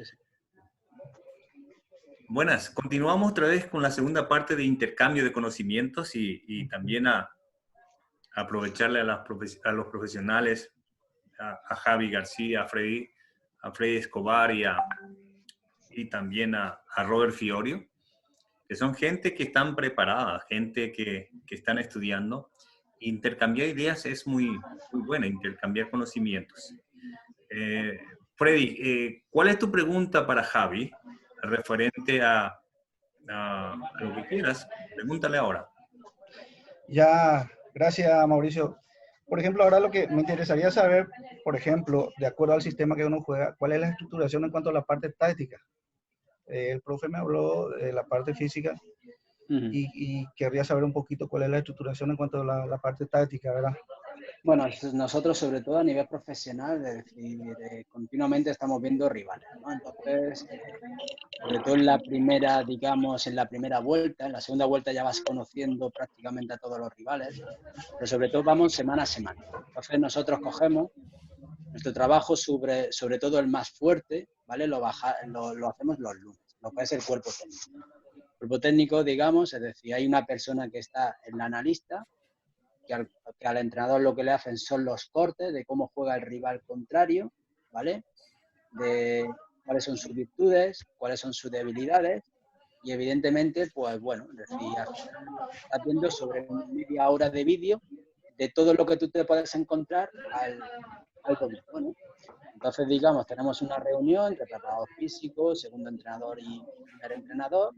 Sí, sí. Buenas, continuamos otra vez con la segunda parte de intercambio de conocimientos y también a aprovecharle a los profesionales, a Javi García, a Freddy Escobar y también a Robert Fiorio, que son gente que están preparada, gente que están estudiando. Intercambiar ideas es muy buena, intercambiar conocimientos. Freddy, ¿cuál es tu pregunta para Javi referente a lo que quieras? Pregúntale ahora. Ya, gracias Mauricio. Por ejemplo, ahora lo que me interesaría saber, por ejemplo, de acuerdo al sistema que uno juega, ¿cuál es la estructuración en cuanto a la parte táctica? El profe me habló de la parte física y querría saber un poquito cuál es la estructuración en cuanto a la parte táctica, ¿verdad? Bueno, nosotros sobre todo a nivel profesional, es decir, continuamente estamos viendo rivales, ¿no? Entonces, sobre todo en la primera, digamos, en la primera vuelta, en la segunda vuelta ya vas conociendo prácticamente a todos los rivales, pero sobre todo vamos semana a semana. Entonces nosotros cogemos nuestro trabajo sobre todo el más fuerte, ¿vale? Lo hacemos los lunes, lo que es el cuerpo técnico. El cuerpo técnico, digamos, es decir, hay una persona que está en la analista, que al entrenador lo que le hacen son los cortes de cómo juega el rival contrario, ¿vale? De cuáles son sus virtudes, cuáles son sus debilidades y evidentemente, pues bueno, decía, estás viendo sobre media hora de vídeo de todo lo que tú te puedes encontrar al domingo, ¿no? Entonces, digamos, tenemos una reunión entre preparador físico, segundo entrenador y primer entrenador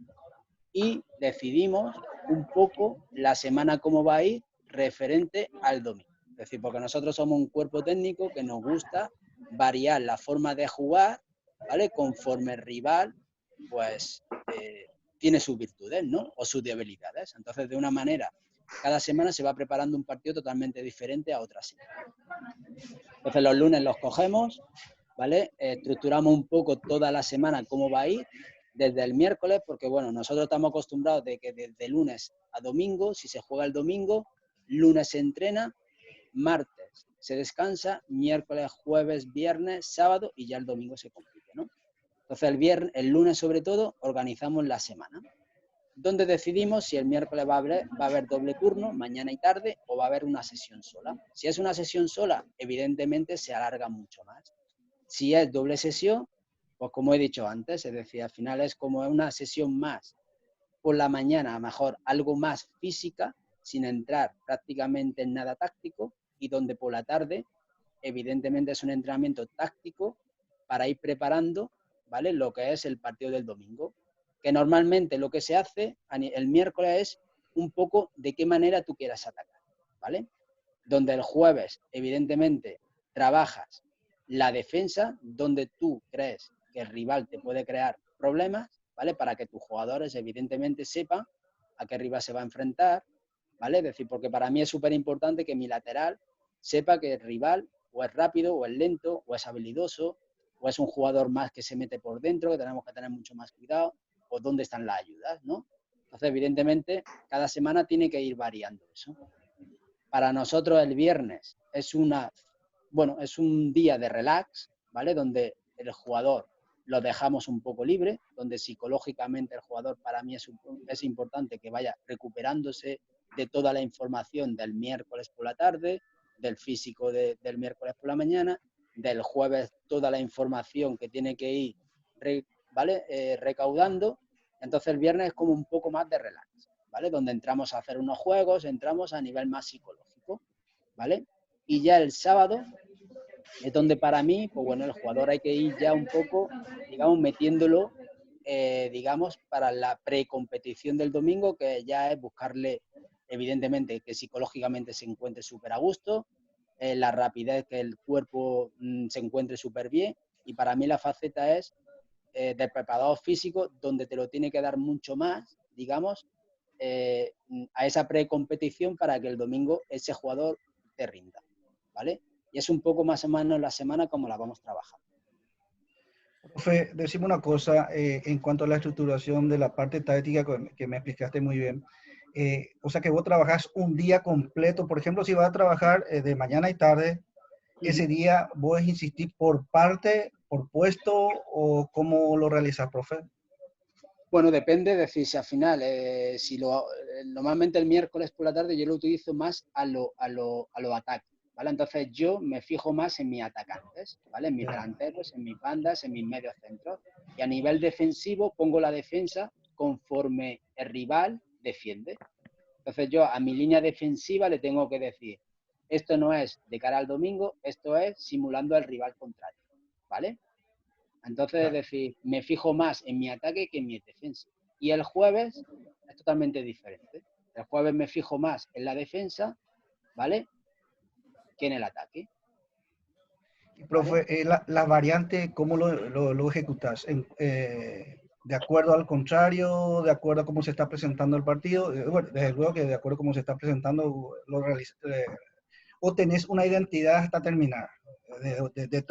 y decidimos un poco la semana cómo va a ir referente al domingo. Es decir, porque nosotros somos un cuerpo técnico que nos gusta variar la forma de jugar, ¿vale? Conforme el rival, pues, tiene sus virtudes, ¿no? O sus debilidades. Entonces, de una manera, cada semana se va preparando un partido totalmente diferente a otra semana. Entonces, los lunes los cogemos, ¿vale? Estructuramos un poco toda la semana cómo va a ir, desde el miércoles, porque bueno, nosotros estamos acostumbrados de que desde lunes a domingo, si se juega el domingo, lunes se entrena, martes se descansa, miércoles, jueves, viernes, sábado y ya el domingo se compite, ¿no? Entonces el lunes sobre todo organizamos la semana, donde decidimos si el miércoles va a haber doble turno, mañana y tarde, o va a haber una sesión sola. Si es una sesión sola, evidentemente se alarga mucho más. Si es doble sesión, pues como he dicho antes, es decir, al final es como una sesión más por la mañana, a lo mejor algo más física, sin entrar prácticamente en nada táctico, y donde por la tarde, evidentemente es un entrenamiento táctico para ir preparando, ¿vale? Lo que es el partido del domingo. Que normalmente lo que se hace el miércoles es un poco de qué manera tú quieras atacar, ¿vale? Donde el jueves, evidentemente, trabajas la defensa, donde tú crees que el rival te puede crear problemas, ¿vale? Para que tus jugadores, evidentemente, sepan a qué rival se va a enfrentar, ¿vale? Es decir, porque para mí es súper importante que mi lateral sepa que el rival o es rápido, o es lento, o es habilidoso, o es un jugador más que se mete por dentro, que tenemos que tener mucho más cuidado, o dónde están las ayudas, ¿no? Entonces, evidentemente, cada semana tiene que ir variando eso. Para nosotros el viernes es es un día de relax, ¿vale? Donde el jugador lo dejamos un poco libre, donde psicológicamente el jugador para mí es importante que vaya recuperándose de toda la información del miércoles por la tarde, del físico del miércoles por la mañana, del jueves toda la información que tiene que ir recaudando. Entonces el viernes es como un poco más de relax, ¿vale? Donde entramos a hacer unos juegos, entramos a nivel más psicológico, ¿vale? Y ya el sábado es donde para mí, pues bueno, el jugador hay que ir ya un poco, digamos, metiéndolo, digamos, para la precompetición del domingo, que ya es buscarle, evidentemente, que psicológicamente se encuentre súper a gusto, la rapidez, que el cuerpo se encuentre súper bien, y para mí la faceta es del preparador físico, donde te lo tiene que dar mucho más, digamos, a esa precompetición para que el domingo ese jugador te rinda, ¿vale? Y es un poco más o menos la semana como la vamos trabajando. Profe, decime una cosa en cuanto a la estructuración de la parte táctica que me explicaste muy bien. O sea que vos trabajás un día completo, por ejemplo, si vas a trabajar de mañana y tarde, ese día vos insistís por parte, por puesto o cómo lo realizas, profe? Bueno, depende, es decir, si al final, normalmente el miércoles por la tarde yo lo utilizo más a lo ataques, ¿vale? Entonces yo me fijo más en mis atacantes, ¿vale? En mis delanteros, en mis bandas, en mis medios centros. Y a nivel defensivo pongo la defensa conforme el rival defiende. Entonces yo a mi línea defensiva le tengo que decir, esto no es de cara al domingo, esto es simulando al rival contrario, ¿vale? Entonces, es decir, me fijo más en mi ataque que en mi defensa. Y el jueves es totalmente diferente. El jueves me fijo más en la defensa, ¿vale? Que en el ataque. Y, profe, la variante, ¿cómo lo ejecutas? ¿De acuerdo al contrario? ¿De acuerdo a cómo se está presentando el partido? Bueno, desde luego que de acuerdo a cómo se está presentando, o tenés una identidad hasta terminar, de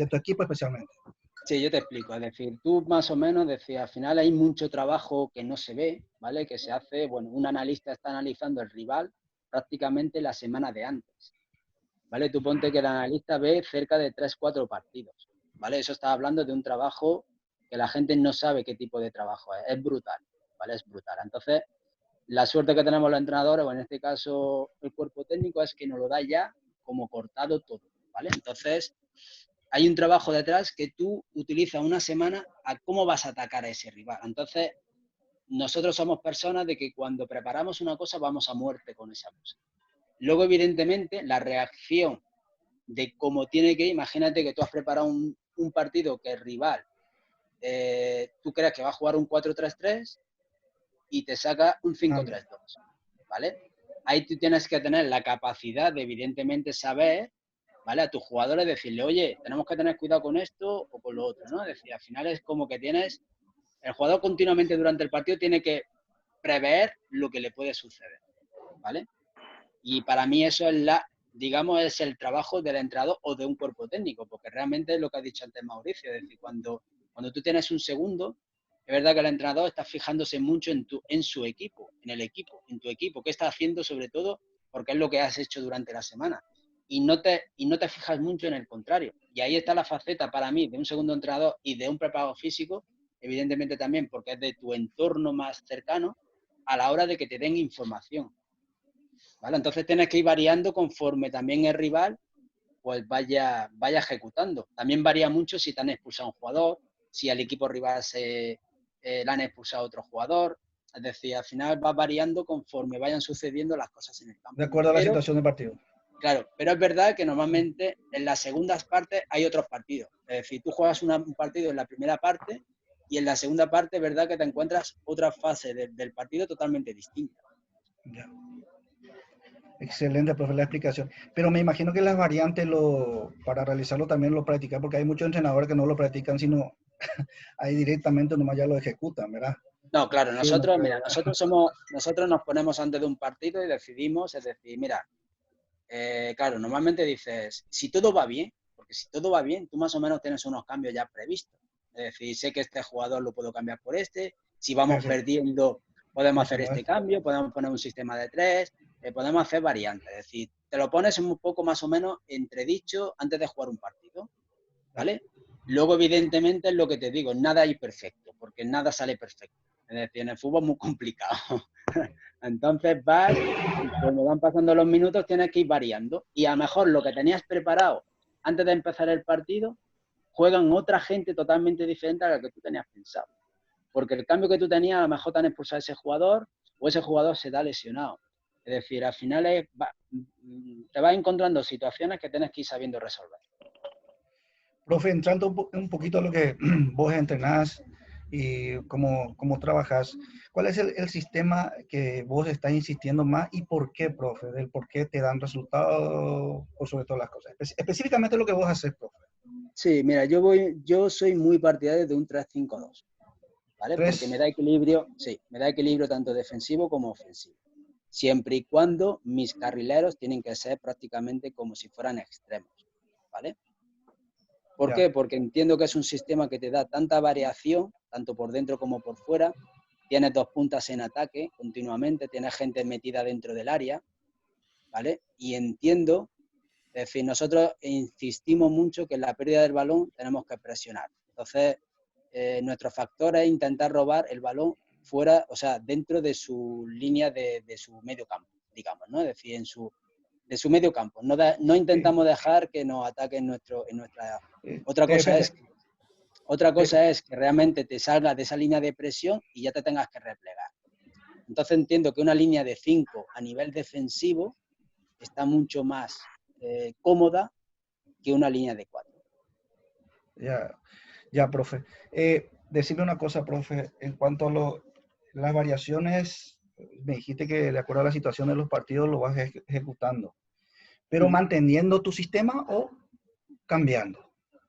tu equipo especialmente. Sí, yo te explico. Es decir, tú más o menos decías, al final hay mucho trabajo que no se ve, ¿vale? Que se hace, bueno, un analista está analizando el rival prácticamente la semana de antes, ¿vale? Tú ponte que el analista ve cerca de 3-4 partidos, ¿vale? Eso está hablando de un trabajo que la gente no sabe qué tipo de trabajo es brutal, ¿vale? Es brutal. Entonces, la suerte que tenemos los entrenadores, o en este caso el cuerpo técnico, es que nos lo da ya como cortado todo, ¿vale? Entonces, hay un trabajo detrás que tú utilizas una semana a cómo vas a atacar a ese rival. Entonces, nosotros somos personas de que cuando preparamos una cosa vamos a muerte con esa cosa. Luego, evidentemente, la reacción de cómo tiene que ir, imagínate que tú has preparado un partido que el rival, tú crees que va a jugar un 4-3-3 y te saca un 5-3-2, ¿vale? Ahí tú tienes que tener la capacidad de, evidentemente, saber, ¿vale? A tus jugadores decirle, oye, tenemos que tener cuidado con esto o con lo otro, ¿no? Es decir, al final es como que el jugador continuamente durante el partido tiene que prever lo que le puede suceder, ¿vale? Y para mí eso es digamos, es el trabajo del entrenador o de un cuerpo técnico, porque realmente es lo que ha dicho antes Mauricio, es decir, cuando tú tienes un segundo, es verdad que el entrenador está fijándose mucho en su equipo, en tu equipo, qué está haciendo sobre todo, porque es lo que has hecho durante la semana. Y no te fijas mucho en el contrario. Y ahí está la faceta para mí de un segundo entrenador y de un preparador físico, evidentemente también porque es de tu entorno más cercano, a la hora de que te den información, ¿vale? Entonces tienes que ir variando conforme también el rival pues vaya ejecutando. También varía mucho si te han expulsado a un jugador, si al equipo rival le han expulsado a otro jugador. Es decir, al final va variando conforme vayan sucediendo las cosas en el campo. De acuerdo a la situación del partido. Claro, pero es verdad que normalmente en las segundas partes hay otros partidos. Es decir, tú juegas un partido en la primera parte y en la segunda parte es verdad que te encuentras otra fase del partido totalmente distinta. Ya. Excelente, profe, la explicación. Pero me imagino que las variantes para realizarlo también lo practican, porque hay muchos entrenadores que no lo practican, sino ahí directamente nomás ya lo ejecutan, ¿verdad? No, claro, nosotros nos ponemos antes de un partido y decidimos, es decir, mira, claro, normalmente dices, si todo va bien, porque si todo va bien, tú más o menos tienes unos cambios ya previstos. Es decir, sé que este jugador lo puedo cambiar por este, si vamos perdiendo, podemos hacer este cambio, podemos poner un sistema de 3, podemos hacer variantes. Es decir, te lo pones un poco más o menos entredicho antes de jugar un partido, ¿vale? Luego, evidentemente, es lo que te digo, nada hay perfecto, porque nada sale perfecto. Es decir, en el fútbol es muy complicado. Entonces cuando van pasando los minutos, tienes que ir variando. Y a lo mejor lo que tenías preparado antes de empezar el partido, juegan otra gente totalmente diferente a la que tú tenías pensado. Porque el cambio que tú tenías, a lo mejor te han expulsado a ese jugador o ese jugador se da lesionado. Es decir, al final te vas encontrando situaciones que tienes que ir sabiendo resolver. Profe, entrando un poquito a lo que vos entrenás y cómo trabajas, ¿cuál es el sistema que vos estás insistiendo más y por qué, profe? Del por qué te dan resultados o sobre todas las cosas. Específicamente lo que vos haces, profe. Sí, mira, yo soy muy partidario de un 3-5-2, ¿vale? Porque me da equilibrio tanto defensivo como ofensivo. Siempre y cuando mis carrileros tienen que ser prácticamente como si fueran extremos, ¿vale? ¿Por qué? Porque entiendo que es un sistema que te da tanta variación, tanto por dentro como por fuera. Tienes dos puntas en ataque continuamente, tienes gente metida dentro del área, ¿vale? Y entiendo Es decir, nosotros insistimos mucho que en la pérdida del balón tenemos que presionar. Entonces, nuestro factor es intentar robar el balón fuera, o sea, dentro de su línea de su medio campo, digamos, ¿no? Es decir, de su medio campo. No intentamos dejar que nos ataquen en nuestra... Otra cosa es que realmente te salgas de esa línea de presión y ya te tengas que replegar. Entonces entiendo que una línea de 5 a nivel defensivo está mucho más cómoda que una línea de 4. Ya, profe. Decime una cosa, profe, en cuanto a las variaciones, me dijiste que de acuerdo a la situación de los partidos lo vas ejecutando, pero manteniendo tu sistema o cambiando.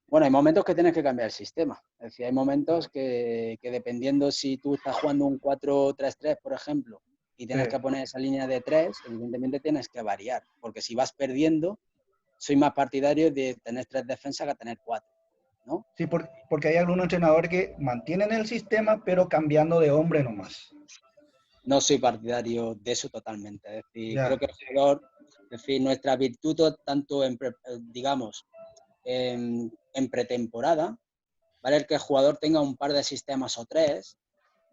Bueno, hay momentos que tienes que cambiar el sistema. Es decir, hay momentos que dependiendo si tú estás jugando un 4-3-3, por ejemplo, y tienes que poner esa línea de 3, evidentemente tienes que variar, porque si vas perdiendo, soy más partidario de tener 3 defensas que tener 4, ¿no? Sí, porque hay algunos entrenadores que mantienen el sistema, pero cambiando de hombre nomás. No soy partidario de eso totalmente. Es decir, creo que el jugador, es decir, nuestra virtud, tanto digamos, en pretemporada, ¿vale? El que el jugador tenga un par de sistemas o 3,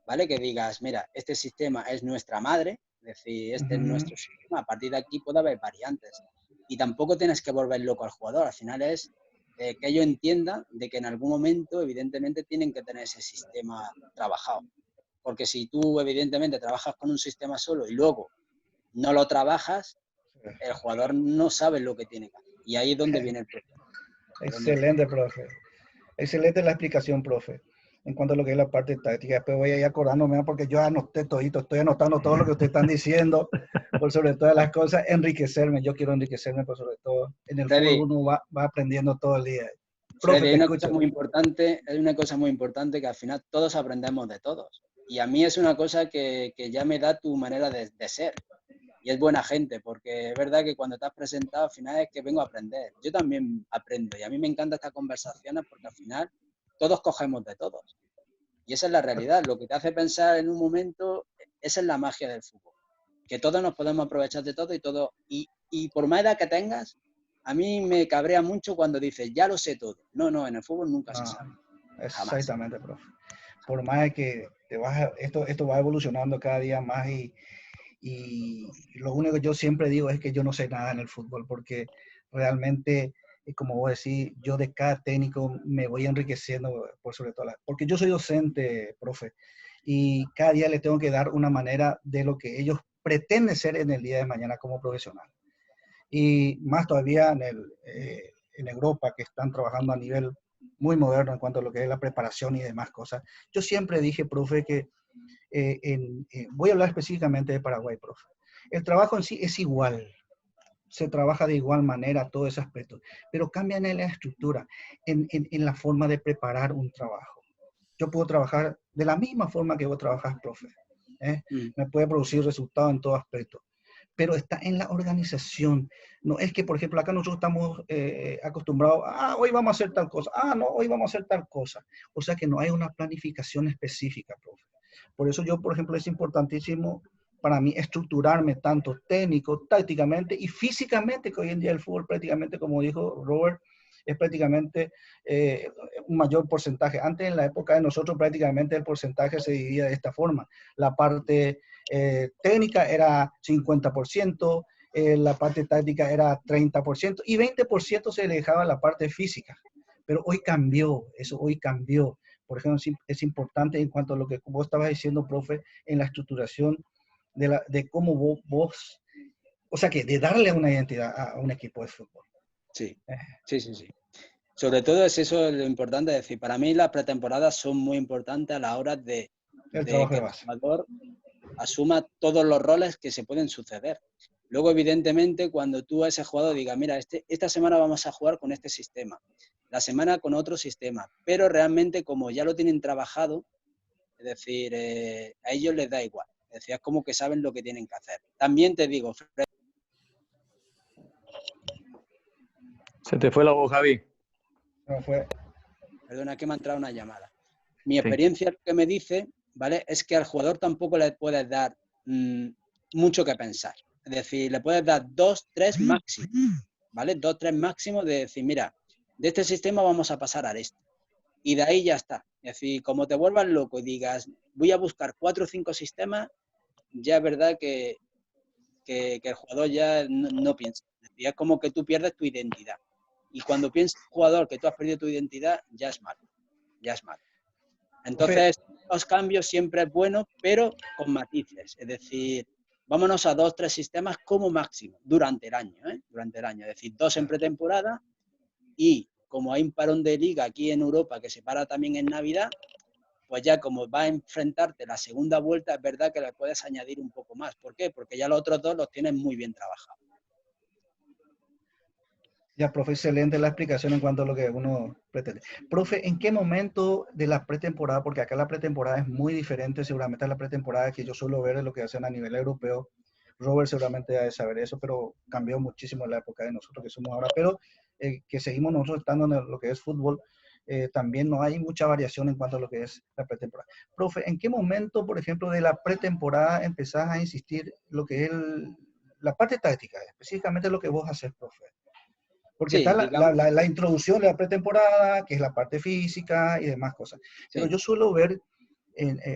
¿vale? Que digas, mira, este sistema es nuestra madre, es decir, este es nuestro sistema, a partir de aquí puede haber variantes. Y tampoco tienes que volver loco al jugador, al final es que ellos entiendan de que en algún momento, evidentemente, tienen que tener ese sistema trabajado. Porque si tú, evidentemente, trabajas con un sistema solo y luego no lo trabajas, el jugador no sabe lo que tiene que hacer. Y ahí es donde viene el problema. Excelente, profe. Excelente la explicación, profe. En cuanto a lo que es la parte táctica, después voy a ir acordándome porque yo anoté todito, estoy anotando todo lo que ustedes están diciendo, por sobre todas las cosas, enriquecerme. Yo quiero enriquecerme, por sobre todo. En el fútbol uno va aprendiendo todo el día. Profe, Freddy, hay una cosa muy importante que al final todos aprendemos de todos. Y a mí es una cosa que ya me da tu manera de ser. Y es buena gente, porque es verdad que cuando te has presentado, al final es que vengo a aprender. Yo también aprendo y a mí me encantan estas conversaciones porque al final todos cogemos de todos. Y esa es la realidad. Lo que te hace pensar en un momento, esa es la magia del fútbol. Que todos nos podemos aprovechar de todo y todo. Y por más edad que tengas, a mí me cabrea mucho cuando dices, ya lo sé todo. No, en el fútbol nunca se sabe. Exactamente, profe. Por más que esto va evolucionando cada día más y lo único que yo siempre digo es que yo no sé nada en el fútbol porque realmente, como vos decís, yo de cada técnico me voy enriqueciendo por sobre todo, porque yo soy docente, profe, y cada día le tengo que dar una manera de lo que ellos pretenden ser en el día de mañana como profesional. Y más todavía en Europa, que están trabajando a nivel muy moderno en cuanto a lo que es la preparación y demás cosas. Yo siempre dije, profe, que voy a hablar específicamente de Paraguay, profe. El trabajo en sí es igual, se trabaja de igual manera todo ese aspecto, pero cambian en la estructura, en la forma de preparar un trabajo. Yo puedo trabajar de la misma forma que vos trabajas, profe. Me puede producir resultados en todo aspecto, pero está en la organización. No es que, por ejemplo, acá nosotros estamos acostumbrados, hoy vamos a hacer tal cosa, no, hoy vamos a hacer tal cosa. O sea que no hay una planificación específica, profe. Por eso yo, por ejemplo, es importantísimo para mí estructurarme tanto técnico, tácticamente y físicamente, que hoy en día el fútbol prácticamente, como dijo Robert, es prácticamente un mayor porcentaje. Antes, en la época de nosotros, prácticamente el porcentaje se dividía de esta forma. La parte técnica era 50%, la parte táctica era 30% y 20% se le dejaba la parte física. Pero hoy cambió, eso hoy cambió. Por ejemplo, es importante en cuanto a lo que vos estabas diciendo, profe, en la estructuración de cómo vos, o sea, que de darle una identidad a un equipo de fútbol. Sí. Sobre todo es eso lo importante, es decir, para mí las pretemporadas son muy importantes a la hora de que el jugador asuma todos los roles que se pueden suceder. Luego, evidentemente, cuando tú a ese jugador digas, mira, esta semana vamos a jugar con este sistema, la semana con otro sistema, pero realmente como ya lo tienen trabajado, es decir, a ellos les da igual. Es decir, es como que saben lo que tienen que hacer. También te digo, Fred. Se te fue la voz, Javi. No fue. Perdona, que me ha entrado una llamada. Mi experiencia lo que me dice, ¿vale? Es que al jugador tampoco le puedes dar mucho que pensar. Es decir, le puedes dar 2, 3 máximo, ¿vale? 2, 3 máximo de decir, mira, de este sistema vamos a pasar a este. Y de ahí ya está. Es decir, como te vuelvas loco y digas, voy a buscar 4 o 5 sistemas, ya es verdad que el jugador ya no piensa. Es decir, es como que tú pierdes tu identidad. Y cuando piensa el jugador que tú has perdido tu identidad, ya es malo. Ya es malo. Entonces, los cambios siempre es bueno, pero con matices. Es decir, vámonos a 2, 3 sistemas como máximo durante el año, ¿eh? Durante el año. Es decir, 2 en pretemporada y como hay un parón de liga aquí en Europa que se para también en Navidad, pues ya como va a enfrentarte la segunda vuelta, es verdad que le puedes añadir un poco más. ¿Por qué? Porque ya los otros 2 los tienes muy bien trabajados. Ya, profe, excelente la explicación en cuanto a lo que uno pretende. Profe, ¿en qué momento de la pretemporada, porque acá la pretemporada es muy diferente seguramente a la pretemporada que yo suelo ver de lo que hacen a nivel europeo? Robert seguramente ha de saber eso, pero cambió muchísimo en la época de nosotros que somos ahora, pero que seguimos nosotros estando en lo que es fútbol, también no hay mucha variación en cuanto a lo que es la pretemporada. Profe, ¿en qué momento, por ejemplo, de la pretemporada empezás a insistir lo que es la parte táctica, específicamente lo que vos haces, profe? Porque está Sí, digamos, la introducción de la pretemporada, que es la parte física y demás cosas. Pero sí, yo suelo ver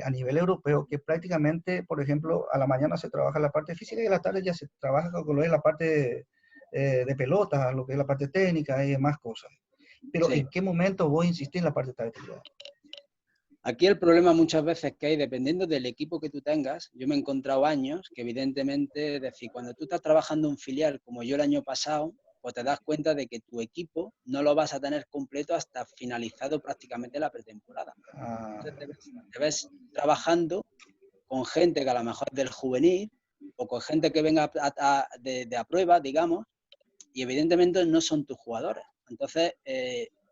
a nivel europeo que prácticamente, por ejemplo, a la mañana se trabaja la parte física y a la tarde ya se trabaja con lo que es la parte de pelota, lo que es la parte técnica y demás cosas. Pero sí. ¿en qué momento vos insistís en la parte táctica? Aquí el problema muchas veces que hay, dependiendo del equipo que tú tengas, yo me he encontrado años que evidentemente, es decir, cuando tú estás trabajando en un filial como yo el año pasado, pues te das cuenta de que tu equipo no lo vas a tener completo hasta finalizado prácticamente la pretemporada. Ah, Entonces te ves trabajando con gente que a lo mejor es del juvenil o con gente que venga de a prueba, digamos, y evidentemente no son tus jugadores. Entonces,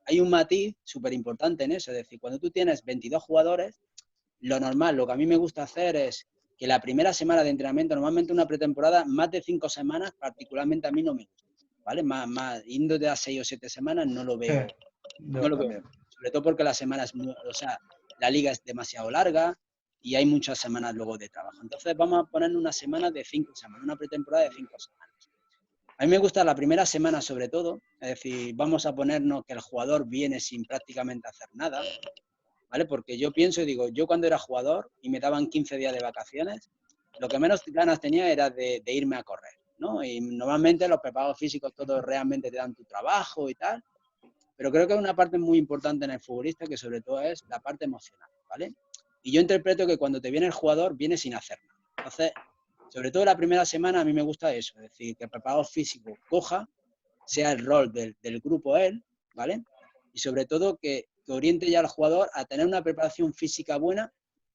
hay un matiz súper importante en eso, es decir, cuando tú tienes 22 jugadores, lo normal, lo que a mí me gusta hacer es que la primera semana de entrenamiento, normalmente una pretemporada, más de 5 semanas, particularmente a mí no me gusta, ¿vale? Yendo de a 6 o 7 semanas no lo sí, veo, no yo lo veo. también. Sobre todo porque la semana es o sea, la liga es demasiado larga y hay muchas semanas luego de trabajo. Entonces vamos a poner una semana de 5 semanas, una pretemporada de 5 semanas. A mí me gusta la primera semana sobre todo, es decir, vamos a ponernos que el jugador viene sin prácticamente hacer nada, ¿vale? Porque yo pienso y digo, yo cuando era jugador y me daban 15 días de vacaciones, lo que menos ganas tenía era de irme a correr, ¿no? Y normalmente los preparados físicos todos realmente te dan tu trabajo y tal, pero creo que hay una parte muy importante en el futbolista que sobre todo es la parte emocional, ¿vale? Y yo interpreto que cuando te viene el jugador, viene sin hacer nada. Entonces, sobre todo la primera semana a mí me gusta eso, es decir, que el preparador físico coja, sea el rol del grupo él, ¿vale? Y sobre todo que oriente ya al jugador a tener una preparación física buena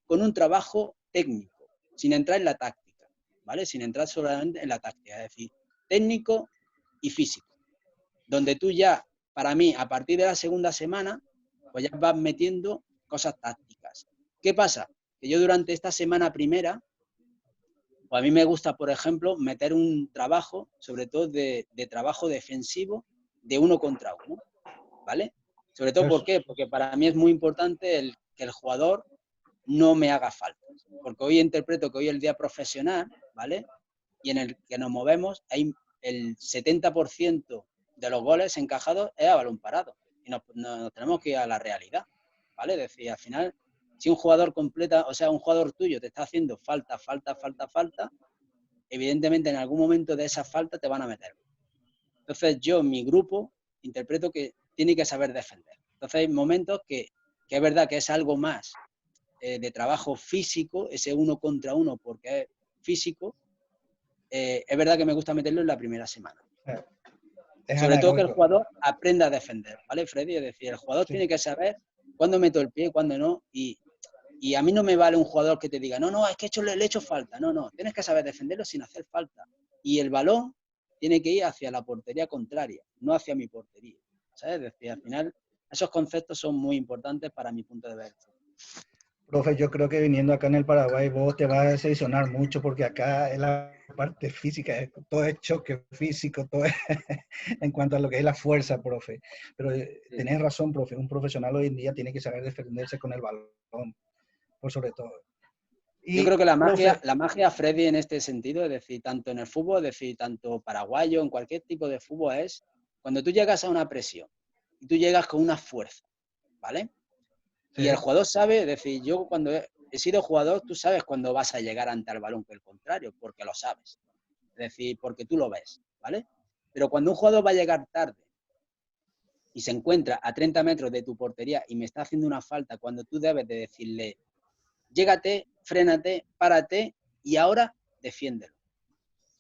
con un trabajo técnico, sin entrar en la táctica, ¿vale? Sin entrar solamente en la táctica, es decir, técnico y físico, donde tú ya, para mí, a partir de la segunda semana, pues ya vas metiendo cosas tácticas. ¿Qué pasa? Que yo durante esta semana primera, pues a mí me gusta, por ejemplo, meter un trabajo, sobre todo de trabajo defensivo, de 1 contra 1, ¿vale? Sobre todo, ¿por Eso. qué? Porque para mí es muy importante que el jugador no me haga falta. Porque hoy interpreto que hoy es el día profesional, ¿vale? Y en el que nos movemos, hay el 70% de los goles encajados es a balón parado. Y nos tenemos que ir a la realidad, ¿vale? Es decir, al final, si un jugador completa, o sea, un jugador tuyo te está haciendo falta, evidentemente en algún momento de esa falta te van a meter. Entonces yo, mi grupo, interpreto que tiene que saber defender. Entonces hay momentos que es verdad que es algo más de trabajo físico, ese 1 contra 1 porque es físico, es verdad que me gusta meterlo en la primera semana. Es Sobre todo que el anagógico. jugador aprenda a defender, ¿vale, Freddy? Es decir, el jugador Sí. tiene que saber cuándo meto el pie, cuándo no, y a mí no me vale un jugador que te diga, no, es que le he hecho falta. No, tienes que saber defenderlo sin hacer falta. Y el balón tiene que ir hacia la portería contraria, no hacia mi portería. ¿Sabes? Es decir, al final, esos conceptos son muy importantes para mi punto de vista. Profe, yo creo que viniendo acá en el Paraguay vos te vas a decepcionar mucho porque acá es la parte física, todo es choque físico, todo es en cuanto a lo que es la fuerza, profe. Pero Sí. tenés razón, profe, un profesional hoy en día tiene que saber defenderse con el balón, por sobre todo. Y, yo creo que profe, la magia, Freddy, en este sentido, es decir, tanto en el fútbol, es decir, tanto paraguayo, en cualquier tipo de fútbol, es cuando tú llegas a una presión y tú llegas con una fuerza, ¿vale? Y el sí, jugador sabe, es decir, yo cuando he sido jugador, tú sabes cuándo vas a llegar ante el balón que el contrario, porque lo sabes. Es decir, porque tú lo ves, ¿vale? Pero cuando un jugador va a llegar tarde y se encuentra a 30 metros de tu portería y me está haciendo una falta cuando tú debes de decirle, llégate, frénate, párate y ahora defiéndelo.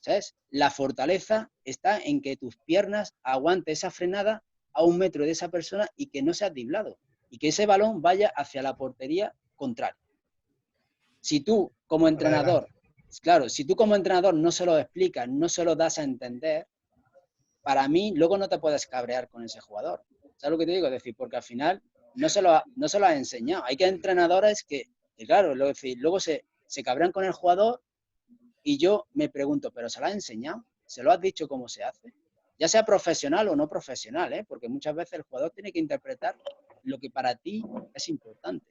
¿Sabes? La fortaleza está en que tus piernas aguanten esa frenada a 1 metro de esa persona y que no seas driblado y que ese balón vaya hacia la portería contraria. Si tú como para adelante. entrenador, claro, si tú como entrenador no se lo explicas, no se lo das a entender, para mí luego no te puedes cabrear con ese jugador. ¿Sabes lo que te digo? Es decir, porque al final no se lo ha enseñado. Hay que entrenadores que claro, luego se cabrean con el jugador y yo me pregunto, ¿pero se lo has enseñado? ¿Se lo has dicho cómo se hace? Ya sea profesional o no profesional, ¿eh? Porque muchas veces el jugador tiene que interpretar lo que para ti es importante.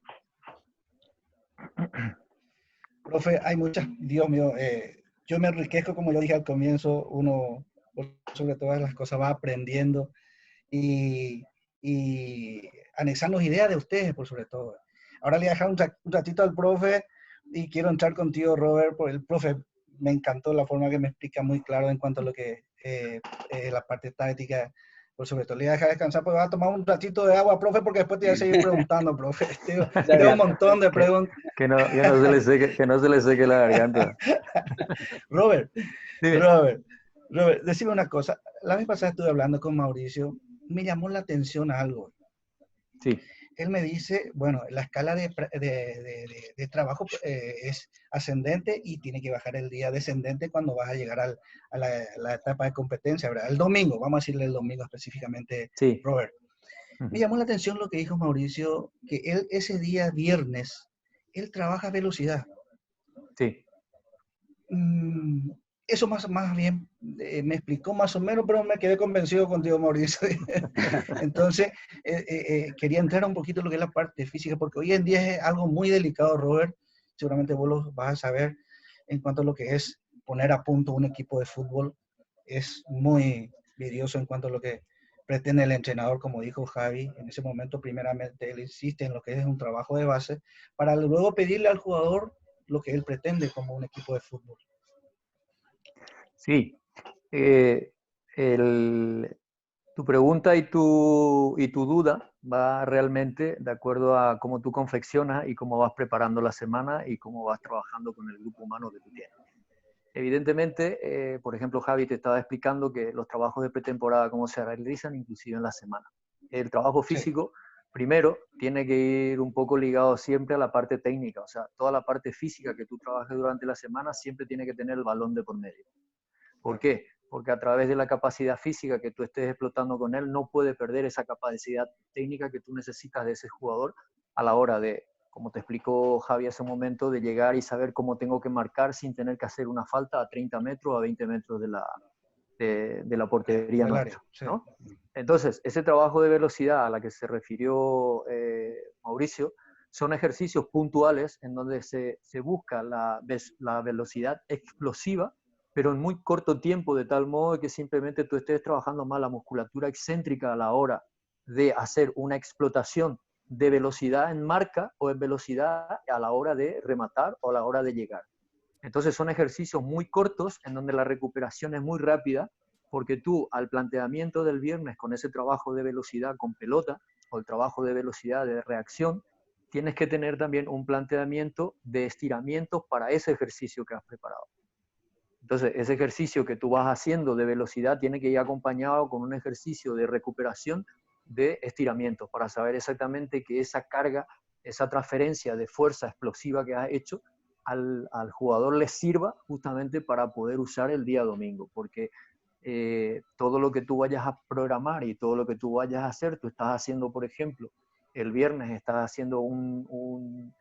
Profe, hay muchas, Dios mío, yo me enriquezco, como yo dije al comienzo, uno sobre todas las cosas va aprendiendo y, y anexando ideas de ustedes, por sobre todo. Ahora le voy a dejar un ratito al profe y quiero entrar contigo, Robert, porque el profe me encantó la forma que me explica muy claro en cuanto a lo que la parte táctica, por sobre todo. Le voy a dejar descansar, porque va a tomar un ratito de agua, profe, porque después te voy a seguir preguntando, profe. Tengo un montón de que, preguntas. que no se le seque, que no se le seque la garganta. Robert, Dime. Robert, Robert, decime una cosa. La vez pasada estuve hablando con Mauricio, me llamó la atención algo. Sí, Él me dice, bueno, la escala de trabajo es ascendente y tiene que bajar el día descendente cuando vas a llegar la etapa de competencia, ¿verdad? El domingo, vamos a decirle el domingo específicamente, sí. Robert. Me Ujú. llamó la atención lo que dijo Mauricio, que él ese día viernes, él trabaja velocidad. Sí, Mm, eso más bien me explicó más o menos, pero me quedé convencido contigo, Mauricio. Entonces, quería entrar un poquito en lo que es la parte física, porque hoy en día es algo muy delicado, Robert. Seguramente vos lo vas a saber en cuanto a lo que es poner a punto un equipo de fútbol. Es muy vidrioso en cuanto a lo que pretende el entrenador, como dijo Javi. En ese momento, primeramente, él insiste en lo que es un trabajo de base, para luego pedirle al jugador lo que él pretende como un equipo de fútbol. sí. Eh, el, Tu pregunta y tu duda va realmente de acuerdo a cómo tú confeccionas y cómo vas preparando la semana y cómo vas trabajando con el grupo humano que tú tienes. Evidentemente, por ejemplo, Javi te estaba explicando que los trabajos de pretemporada, cómo se realizan, inclusive en la semana. El trabajo Sí, físico, primero, tiene que ir un poco ligado siempre a la parte técnica, o sea, toda la parte física que tú trabajes durante la semana siempre tiene que tener el balón de por medio. ¿Por claro. qué? Porque a través de la capacidad física que tú estés explotando con él, no puede perder esa capacidad técnica que tú necesitas de ese jugador a la hora de, como te explicó Javi hace un momento, de llegar y saber cómo tengo que marcar sin tener que hacer una falta a 30 metros o a 20 metros de la portería Del área, nuestra, sí. ¿no? Entonces, ese trabajo de velocidad a la que se refirió Mauricio, son ejercicios puntuales en donde se busca la velocidad explosiva, pero en muy corto tiempo, de tal modo que simplemente tú estés trabajando más la musculatura excéntrica a la hora de hacer una explotación de velocidad en marca o en velocidad a la hora de rematar o a la hora de llegar. Entonces son ejercicios muy cortos en donde la recuperación es muy rápida, porque tú al planteamiento del viernes con ese trabajo de velocidad con pelota o el trabajo de velocidad de reacción, tienes que tener también un planteamiento de estiramientos para ese ejercicio que has preparado. Entonces, ese ejercicio que tú vas haciendo de velocidad tiene que ir acompañado con un ejercicio de recuperación de estiramientos para saber exactamente que esa carga, esa transferencia de fuerza explosiva que has hecho al jugador le sirva justamente para poder usar el día domingo, porque todo lo que tú vayas a programar y todo lo que tú vayas a hacer, tú estás haciendo, por ejemplo, el viernes estás haciendo un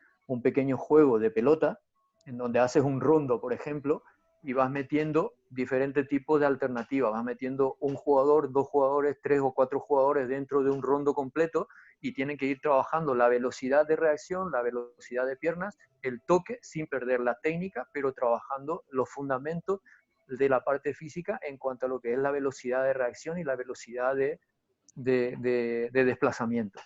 pequeño juego de pelota en donde haces un rondo, por ejemplo, y vas metiendo diferentes tipos de alternativas, vas metiendo un jugador, dos jugadores, tres o cuatro jugadores dentro de un rondo completo y tienen que ir trabajando la velocidad de reacción, la velocidad de piernas, el toque, sin perder la técnica, pero trabajando los fundamentos de la parte física en cuanto a lo que es la velocidad de reacción y la velocidad de desplazamiento.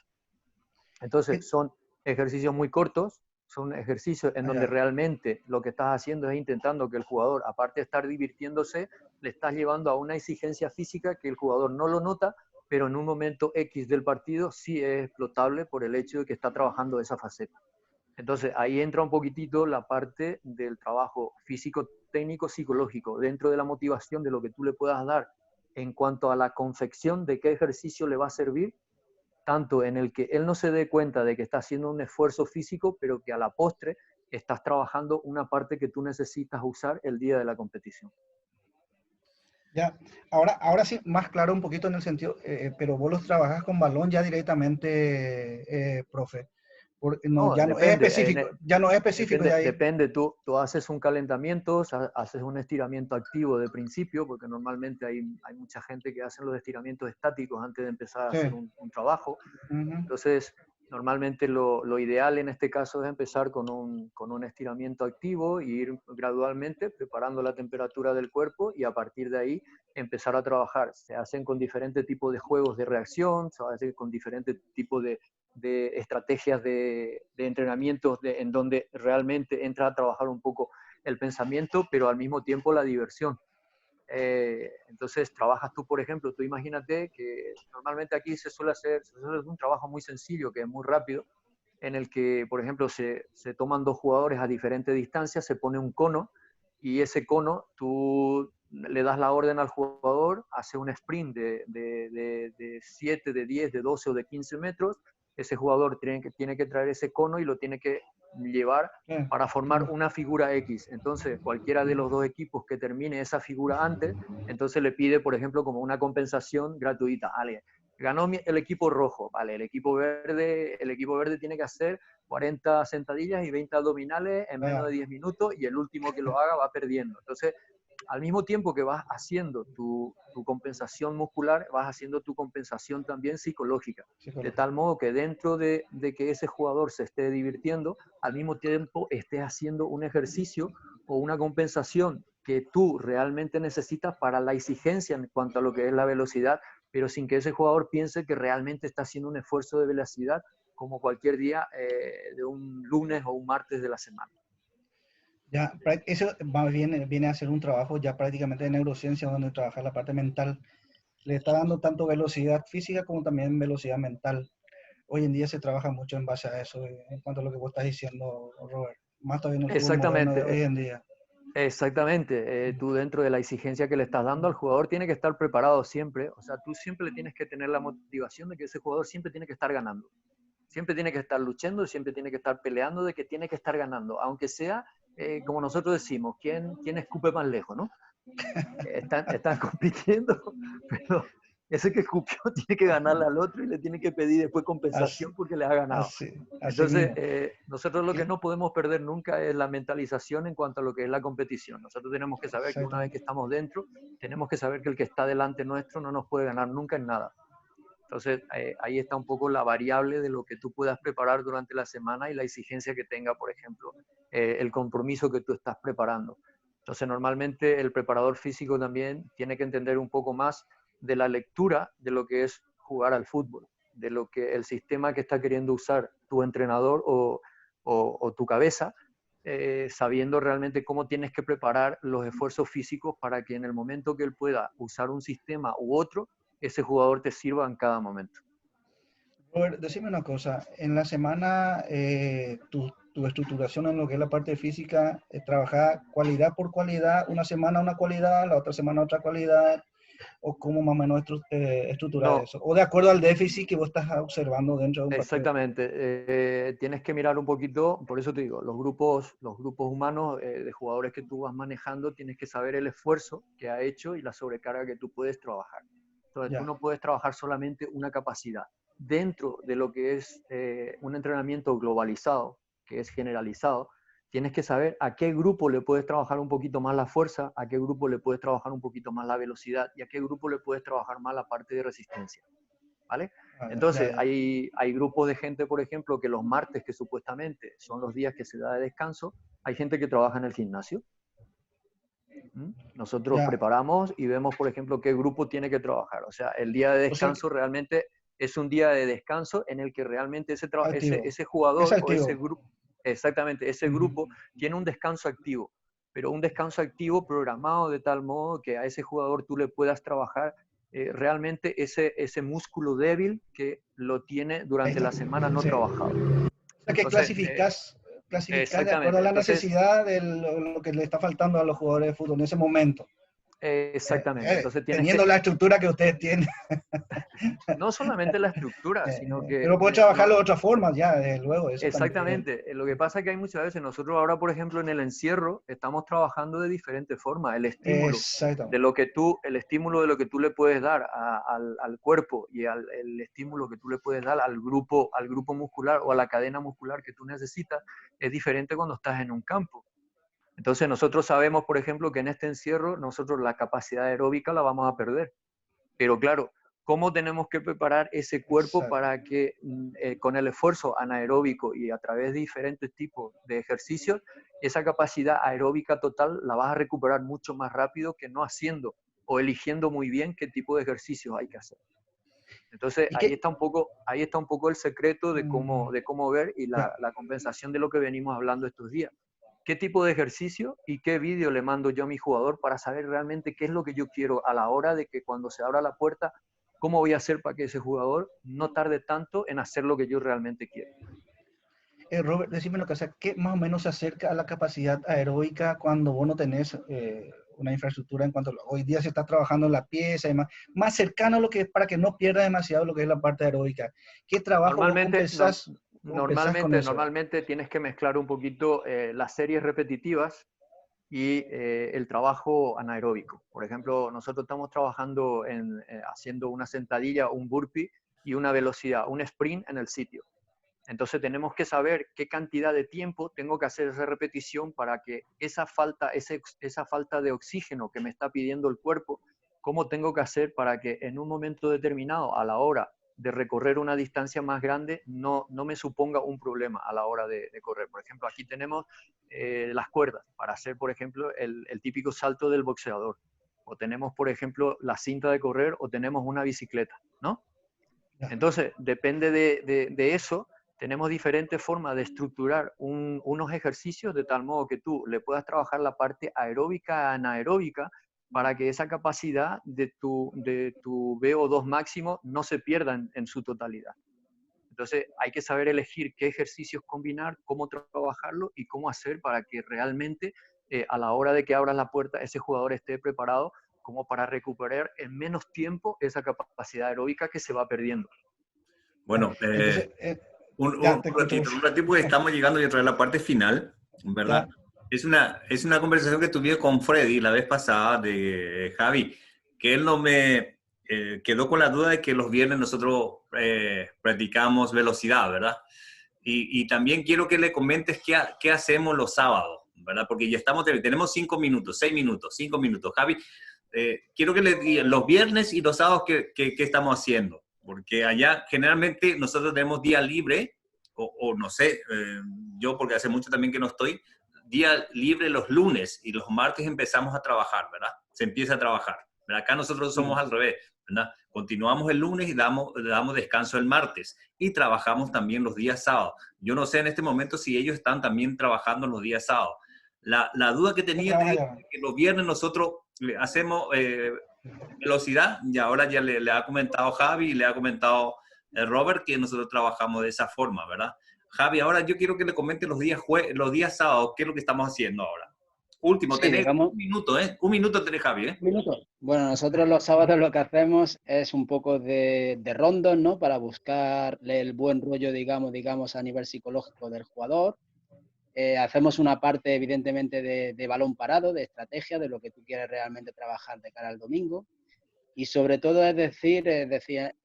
Entonces, son ejercicios muy cortos, son ejercicios en donde realmente lo que estás haciendo es intentando que el jugador, aparte de estar divirtiéndose, le estás llevando a una exigencia física que el jugador no lo nota, pero en un momento X del partido sí es explotable por el hecho de que está trabajando esa faceta. Entonces, ahí entra un poquitito la parte del trabajo físico, técnico, psicológico, dentro de la motivación de lo que tú le puedas dar en cuanto a la confección de qué ejercicio le va a servir, tanto en el que él no se dé cuenta de que está haciendo un esfuerzo físico, pero que a la postre estás trabajando una parte que tú necesitas usar el día de la competición. Ya, ahora sí, más claro un poquito en el sentido, pero vos los trabajas con balón ya directamente, profe. No, No, ya no es depende. específico, ya no es específico. Depende, Ya ahí. depende. Tú haces un calentamiento, haces un estiramiento activo de principio, porque normalmente hay mucha gente que hace los estiramientos estáticos antes de empezar a Sí. hacer un trabajo. Entonces, normalmente lo ideal en este caso es empezar con un estiramiento activo y ir gradualmente preparando la temperatura del cuerpo y a partir de ahí empezar a trabajar. Se hacen con diferentes tipos de juegos de reacción, se hacen con diferentes tipos de estrategias de entrenamientos en donde realmente entra a trabajar un poco el pensamiento, pero al mismo tiempo la diversión. Entonces trabajas tú, por ejemplo, tú imagínate que normalmente aquí se suele hacer un trabajo muy sencillo, que es muy rápido, en el que, por ejemplo, se toman dos jugadores a diferentes distancias, se pone un cono y ese cono tú le das la orden al jugador, hace un sprint de 7, de 10, de 12 o de 15 metros, ese jugador tiene que traer ese cono y lo tiene que llevar para formar una figura X. Entonces, cualquiera de los dos equipos que termine esa figura antes, entonces le pide, por ejemplo, como una compensación gratuita. Vale, ganó el equipo rojo, vale, el equipo verde tiene que hacer 40 sentadillas y 20 abdominales en menos de 10 minutos y el último que lo haga va perdiendo. Entonces, al mismo tiempo que vas haciendo tu compensación muscular, vas haciendo tu compensación también psicológica. De tal modo que dentro de que ese jugador se esté divirtiendo, al mismo tiempo estés haciendo un ejercicio o una compensación que tú realmente necesitas para la exigencia en cuanto a lo que es la velocidad, pero sin que ese jugador piense que realmente está haciendo un esfuerzo de velocidad como cualquier día de un lunes o un martes de la semana. Ya, eso viene a ser un trabajo ya prácticamente de neurociencia, donde trabaja la parte mental. Le está dando tanto velocidad física como también velocidad mental. Hoy en día se trabaja mucho en base a eso, en cuanto a lo que vos estás diciendo, Robert. Más todavía en el fútbol moderno de hoy en día. Exactamente. Tú dentro de la exigencia que le estás dando al jugador tiene que estar preparado siempre. O sea, tú siempre tienes que tener la motivación de que ese jugador siempre tiene que estar ganando. Siempre tiene que estar luchando, siempre tiene que estar peleando de que tiene que estar ganando. Aunque sea, como nosotros decimos, ¿quién escupe más lejos, ¿no? Están compitiendo, pero ese que escupió tiene que ganarle al otro y le tiene que pedir después compensación porque le ha ganado. Entonces, nosotros lo que no podemos perder nunca es la mentalización en cuanto a lo que es la competición. Nosotros tenemos que saber que una vez que estamos dentro, tenemos que saber que el que está delante nuestro no nos puede ganar nunca en nada. Entonces, ahí está un poco la variable de lo que tú puedas preparar durante la semana y la exigencia que tenga, por ejemplo, el compromiso que tú estás preparando. Entonces, normalmente el preparador físico también tiene que entender un poco más de la lectura de lo que es jugar al fútbol, de lo que el sistema que está queriendo usar tu entrenador o tu cabeza, sabiendo realmente cómo tienes que preparar los esfuerzos físicos para que en el momento que él pueda usar un sistema u otro, ese jugador te sirva en cada momento. Robert, decime una cosa. En la semana, tu estructuración en lo que es la parte física, trabajar cualidad por cualidad, una semana una cualidad, la otra semana otra cualidad, o cómo más o menos estructurar eso, o de acuerdo al déficit que vos estás observando dentro de un partido. Exactamente. Tienes que mirar un poquito, por eso te digo, los grupos humanos de jugadores que tú vas manejando, tienes que saber el esfuerzo que ha hecho y la sobrecarga que tú puedes trabajar. Entonces, tú no puedes trabajar solamente una capacidad. Dentro de lo que es un entrenamiento globalizado, que es generalizado, tienes que saber a qué grupo le puedes trabajar un poquito más la fuerza, a qué grupo le puedes trabajar un poquito más la velocidad y a qué grupo le puedes trabajar más la parte de resistencia. ¿Vale? Entonces, hay grupos de gente, por ejemplo, que los martes, que supuestamente son los días que se da de descanso, hay gente que trabaja en el gimnasio. Nosotros preparamos y vemos, por ejemplo, qué grupo tiene que trabajar. O sea, el día de descanso realmente es un día de descanso en el que realmente ese jugador o ese grupo, exactamente, ese grupo tiene un descanso activo, pero un descanso activo programado de tal modo que a ese jugador tú le puedas trabajar realmente ese músculo débil que lo tiene durante la semana no trabajado. O sea, que clasificas de acuerdo a la necesidad de lo que le está faltando a los jugadores de fútbol en ese momento. Exactamente. Entonces, teniendo la estructura que ustedes tienen. No solamente la estructura, sino que... Pero puedo trabajarlo de otra forma, ya, desde luego. Eso exactamente. También. Lo que pasa es que hay muchas veces, nosotros ahora, por ejemplo, en el encierro, estamos trabajando de diferentes formas. El estímulo de lo que tú le puedes dar al cuerpo y el estímulo que tú le puedes dar al grupo muscular o a la cadena muscular que tú necesitas es diferente cuando estás en un campo. Entonces nosotros sabemos, por ejemplo, que en este encierro nosotros la capacidad aeróbica la vamos a perder. Pero claro, ¿cómo tenemos que preparar ese cuerpo para que con el esfuerzo anaeróbico y a través de diferentes tipos de ejercicios, esa capacidad aeróbica total la vas a recuperar mucho más rápido que no haciendo o eligiendo muy bien qué tipo de ejercicios hay que hacer? Entonces ahí está un poco el secreto de cómo ver y la compensación de lo que venimos hablando estos días. ¿Qué tipo de ejercicio y qué vídeo le mando yo a mi jugador para saber realmente qué es lo que yo quiero a la hora de que cuando se abra la puerta, cómo voy a hacer para que ese jugador no tarde tanto en hacer lo que yo realmente quiero? Robert, decime lo que sea, ¿qué más o menos se acerca a la capacidad aeróbica cuando vos no tenés una infraestructura en cuanto hoy día se está trabajando en la pieza y más cercano a lo que es para que no pierda demasiado lo que es la parte aeróbica? ¿Qué trabajo compensás? Normalmente tienes que mezclar un poquito las series repetitivas y el trabajo anaeróbico. Por ejemplo, nosotros estamos trabajando haciendo una sentadilla, un burpee y una velocidad, un sprint en el sitio. Entonces tenemos que saber qué cantidad de tiempo tengo que hacer esa repetición para que esa falta de oxígeno que me está pidiendo el cuerpo, cómo tengo que hacer para que en un momento determinado, a la hora de recorrer una distancia más grande, no me suponga un problema a la hora de correr. Por ejemplo, aquí tenemos las cuerdas para hacer, por ejemplo, el típico salto del boxeador. O tenemos, por ejemplo, la cinta de correr o tenemos una bicicleta, ¿no? Entonces, depende de eso, tenemos diferentes formas de estructurar unos ejercicios de tal modo que tú le puedas trabajar la parte aeróbica, anaeróbica, para que esa capacidad de tu VO2 máximo no se pierda en su totalidad. Entonces hay que saber elegir qué ejercicios combinar, cómo trabajarlo y cómo hacer para que realmente a la hora de que abras la puerta ese jugador esté preparado como para recuperar en menos tiempo esa capacidad aeróbica que se va perdiendo. Bueno, un ratito porque estamos llegando ya a la parte final, ¿verdad? Es una conversación que tuve con Freddy la vez pasada de Javi, que él no me quedó con la duda de que los viernes nosotros practicamos velocidad, ¿verdad? Y también quiero que le comentes qué hacemos los sábados, ¿verdad? Porque ya tenemos 5 minutos, 6 minutos, 5 minutos. Javi, quiero que le digan los viernes y los sábados qué estamos haciendo. Porque allá generalmente nosotros tenemos día libre, o no sé, yo porque hace mucho también que no estoy, día libre los lunes y los martes empezamos a trabajar, ¿verdad? Se empieza a trabajar. ¿Verdad? Acá nosotros somos al revés, ¿verdad? Continuamos el lunes y damos descanso el martes y trabajamos también los días sábados. Yo no sé en este momento si ellos están también trabajando los días sábados. La duda que tenía es que los viernes nosotros hacemos velocidad y ahora ya le ha comentado Javi y le ha comentado Robert que nosotros trabajamos de esa forma, ¿verdad? Javi, ahora yo quiero que le comente los días sábados, qué es lo que estamos haciendo ahora. Último, tenés un minuto, ¿eh? Un minuto tenés, Javi, ¿eh? Un minuto. Bueno, nosotros los sábados lo que hacemos es un poco de rondos, ¿no? Para buscarle el buen rollo, digamos, a nivel psicológico del jugador. Hacemos una parte, evidentemente, de balón parado, de estrategia, de lo que tú quieres realmente trabajar de cara al domingo. Y sobre todo, es decir,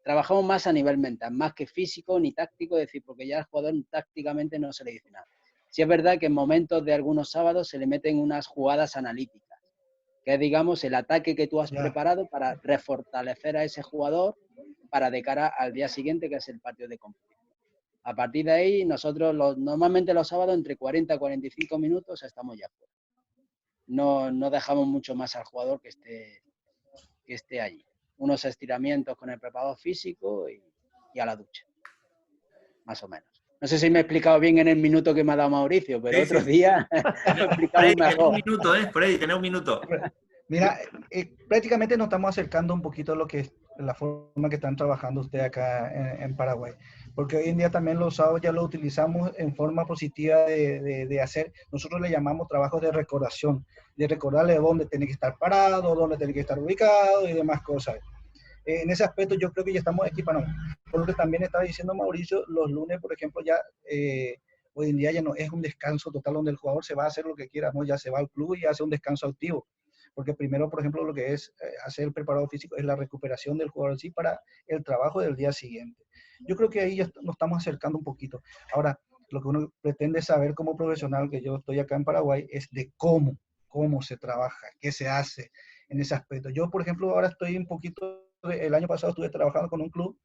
trabajamos más a nivel mental, más que físico ni táctico, es decir, porque ya al jugador tácticamente no se le dice nada. Sí es verdad que en momentos de algunos sábados se le meten unas jugadas analíticas, que es, digamos, el ataque que tú has preparado para refortalecer a ese jugador para de cara al día siguiente, que es el partido de competición. A partir de ahí, nosotros normalmente los sábados entre 40 y 45 minutos estamos ya fuera. No dejamos mucho más al jugador que esté allí. Unos estiramientos con el preparador físico y a la ducha, más o menos. No sé si me he explicado bien en el minuto que me ha dado Mauricio, pero otros días lo explicamos mejor. Tenés un minuto, Freddy, tenés un minuto. Mira, prácticamente nos estamos acercando un poquito a lo que es la forma que están trabajando ustedes acá en Paraguay. Porque hoy en día también los sábados ya lo utilizamos en forma positiva de hacer, nosotros le llamamos trabajos de recordación, de recordarle dónde tiene que estar parado, dónde tiene que estar ubicado y demás cosas. En ese aspecto yo creo que ya estamos equipando. Por lo que también estaba diciendo Mauricio, los lunes, por ejemplo, ya hoy en día ya no es un descanso total donde el jugador se va a hacer lo que quiera, ¿no? Ya se va al club y hace un descanso activo. Porque primero, por ejemplo, lo que es hacer el preparado físico es la recuperación del jugador en sí para el trabajo del día siguiente. Yo creo que ahí ya nos estamos acercando un poquito. Ahora, lo que uno pretende saber como profesional, que yo estoy acá en Paraguay, es de cómo se trabaja, qué se hace en ese aspecto. Yo, por ejemplo, ahora estoy un poquito, el año pasado estuve trabajando con un club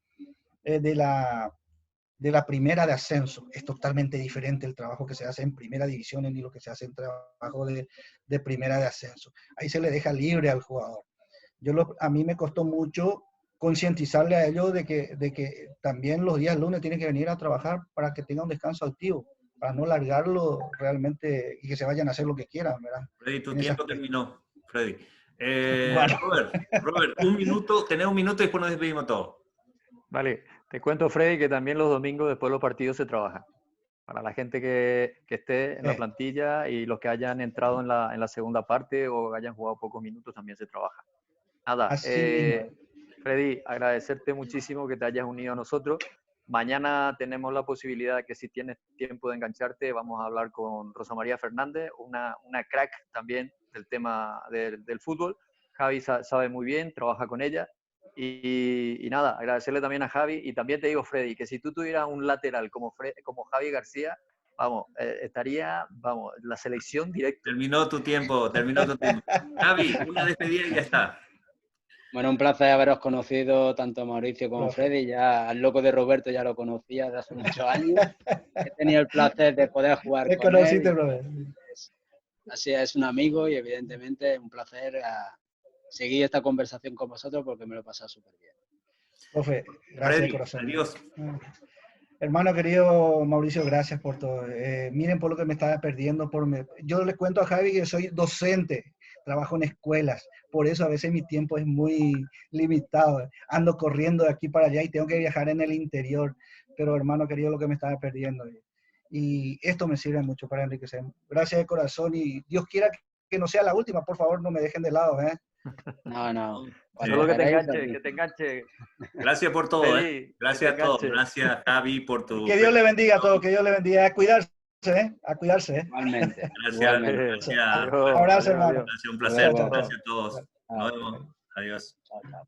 de la primera de ascenso. Es totalmente diferente el trabajo que se hace en primera división y lo que se hace en trabajo de primera de ascenso. Ahí se le deja libre al jugador. A mí me costó mucho concientizarle a ellos de que también los días lunes tienen que venir a trabajar para que tengan un descanso activo, para no largarlo realmente y que se vayan a hacer lo que quieran, ¿verdad? Freddy, tu tiempo terminó, Freddy. Bueno. Robert, un minuto, tenés un minuto y después nos despedimos todos. Vale, te cuento, Freddy, que también los domingos después de los partidos se trabaja. Para la gente que esté en la plantilla y los que hayan entrado en la segunda parte o hayan jugado pocos minutos también se trabaja. Nada, Freddy, agradecerte muchísimo que te hayas unido a nosotros. Mañana tenemos la posibilidad que si tienes tiempo de engancharte, vamos a hablar con Rosa María Fernández, una crack también del tema del fútbol. Javi sabe muy bien, trabaja con ella. Y nada, agradecerle también a Javi. Y también te digo, Freddy, que si tú tuvieras un lateral como Javi García, vamos, estaría, vamos, la selección directa. Terminó tu tiempo. Javi, una despedida y ya está. Bueno, un placer haberos conocido tanto Mauricio como Freddy. Ya al loco de Roberto ya lo conocía de hace muchos años. He tenido el placer de poder jugar con él. Así es, un amigo y evidentemente es un placer seguir esta conversación con vosotros porque me lo he pasado súper bien. Profe, gracias Freddy, de corazón. Adiós. Hermano querido Mauricio, gracias por todo. Miren por lo que me estaba perdiendo. Yo le cuento a Javi que soy docente, trabajo en escuelas, por eso a veces mi tiempo es muy limitado. Ando corriendo de aquí para allá y tengo que viajar en el interior, pero hermano querido, lo que me estaba perdiendo. Y esto me sirve mucho para enriquecer. Gracias de corazón y Dios quiera que no sea la última, por favor, no me dejen de lado. No. Solo que te enganche. Gracias por todo, Gracias a todos. Gracias, Javi, por tu... Que Dios le bendiga a todos, que Dios le bendiga. A cuidarse, A cuidarse, Igualmente. Gracias. Abrazo, hermano. Gracias, un placer. Gracias a todos. Nos vemos. Adiós. Chao.